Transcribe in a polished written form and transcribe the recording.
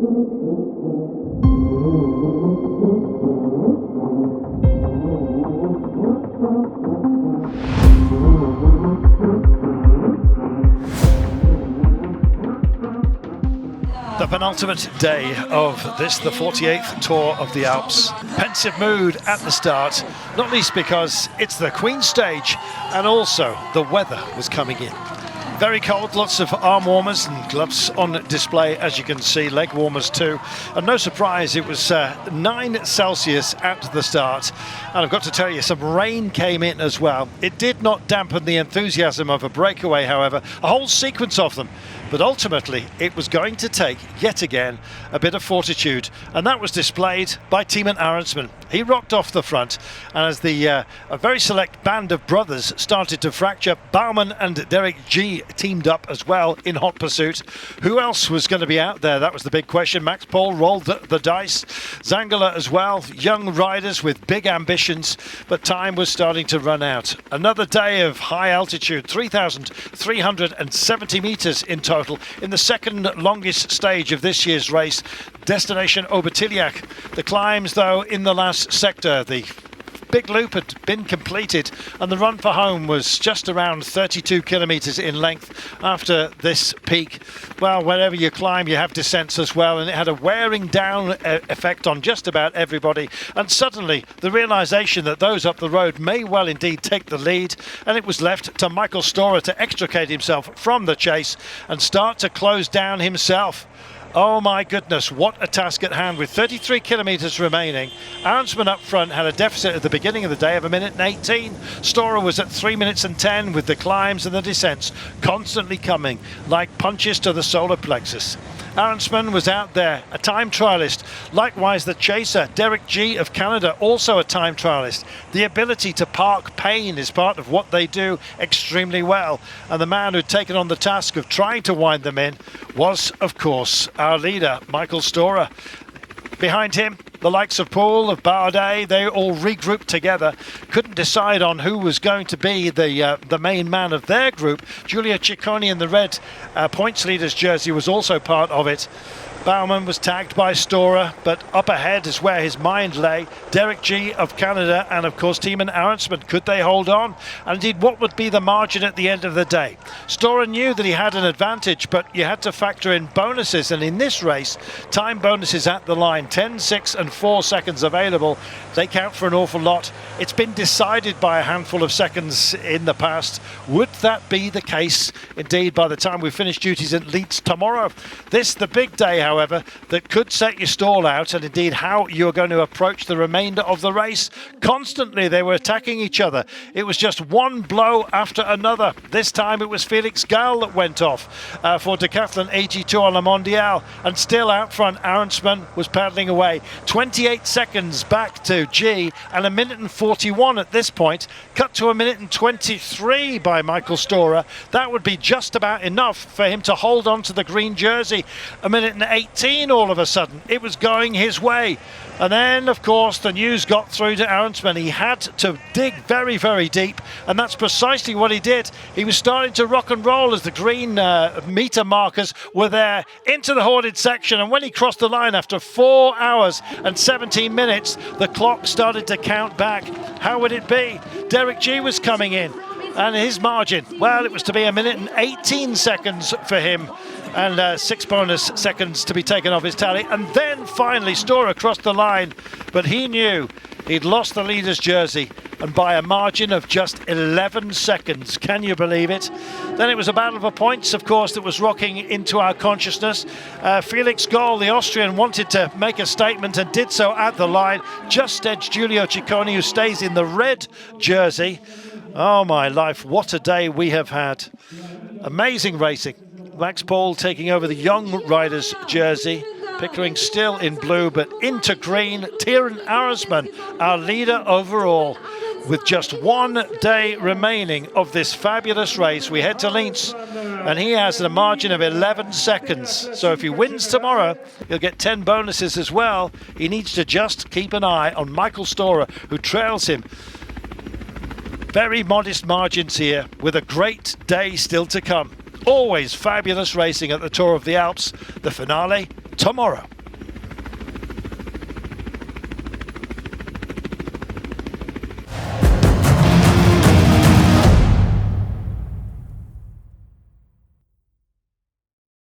The penultimate day of this, the 48th Tour of the Alps. Pensive mood at the start, not least because it's the Queen's stage and also the weather was coming in. Very cold, lots of arm warmers and gloves on display, as you can see, leg warmers too. And no surprise, it was 9 Celsius at the start. And I've got to tell you, some rain came in as well. It did not dampen the enthusiasm of a breakaway, however, a whole sequence of them. But ultimately, it was going to take, yet again, a bit of fortitude. And that was displayed by Timo Arendsman. He rocked off the front. And as a very select band of brothers started to fracture, Baumann and Derek G teamed up as well in hot pursuit. Who else was going to be out there? That was the big question. Max Paul rolled the dice. Zangala as well. Young riders with big ambitions. But time was starting to run out. Another day of high altitude, 3,370 meters in total. In the second longest stage of this year's race, destination Obertilliach. The climbs, though, in the last sector, the big loop had been completed and the run for home was just around 32 kilometers in length after this peak. Well, wherever you climb, you have descents as well, and it had a wearing down effect on just about everybody. And suddenly, the realization that those up the road may well indeed take the lead, and it was left to Michael Storer to extricate himself from the chase and start to close down himself. Oh my goodness, what a task at hand with 33 kilometres remaining. Arendsman up front had a deficit at the beginning of the day of 1:18. Storer was at 3:10 with the climbs and the descents constantly coming like punches to the solar plexus. Arendsman was out there, a time trialist. Likewise, the chaser, Derek G of Canada, also a time trialist. The ability to park pain is part of what they do extremely well. And the man who'd taken on the task of trying to wind them in was, of course, our leader, Michael Storer. Behind him, the likes of Paul, of Bardet, they all regrouped together. Couldn't decide on who was going to be the main man of their group. Giulio Ciccone in the red points leaders jersey was also part of it. Baumann was tagged by Storer, but up ahead is where his mind lay. Derek G of Canada and, of course, Timo Arendsman. Could they hold on? And indeed, what would be the margin at the end of the day? Storer knew that he had an advantage, but you had to factor in bonuses. And in this race, time bonuses at the line, 10, 6 and 4 seconds available. They count for an awful lot. It's been decided by a handful of seconds in the past. Would that be the case, indeed, by the time we finish duties at Leeds tomorrow? This, the big day, however, that could set your stall out, and indeed how you're going to approach the remainder of the race. Constantly they were attacking each other. It was just one blow after another. This time it was Felix Gall that went off for Decathlon AG2 on La Mondiale, and still out front Arendsman was paddling away. 28 seconds back to G, and 1:41 at this point, cut to 1:23 by Michael Storer. That would be just about enough for him to hold on to the green jersey. 1:18 all of a sudden. It was going his way. And then, of course, the news got through to Arendsman. He had to dig very, very deep, and that's precisely what he did. He was starting to rock and roll as the green meter markers were there into the hoarded section, and when he crossed the line after 4 hours and 17 minutes, the clock started to count back. How would it be? Derek G was coming in, and his margin, well, it was to be 1:18 seconds for him, and 6 bonus seconds to be taken off his tally. And then finally Storer crossed the line, but he knew he'd lost the leader's jersey, and by a margin of just 11 seconds. Can you believe it? Then it was a battle for points, of course, that was rocking into our consciousness. Felix Gall, the Austrian, wanted to make a statement and did so at the line. Just edged Giulio Ciccone, who stays in the red jersey. Oh my life, what a day we have had. Amazing racing. Max Paul taking over the young riders jersey. Pickering still in blue, but into green. Timo Arendsman, our leader overall. With just 1 day remaining of this fabulous race, we head to Linz, and he has a margin of 11 seconds. So if he wins tomorrow, he'll get 10 bonuses as well. He needs to just keep an eye on Michael Storer, who trails him. Very modest margins here, with a great day still to come. Always fabulous racing at the Tour of the Alps. The finale tomorrow.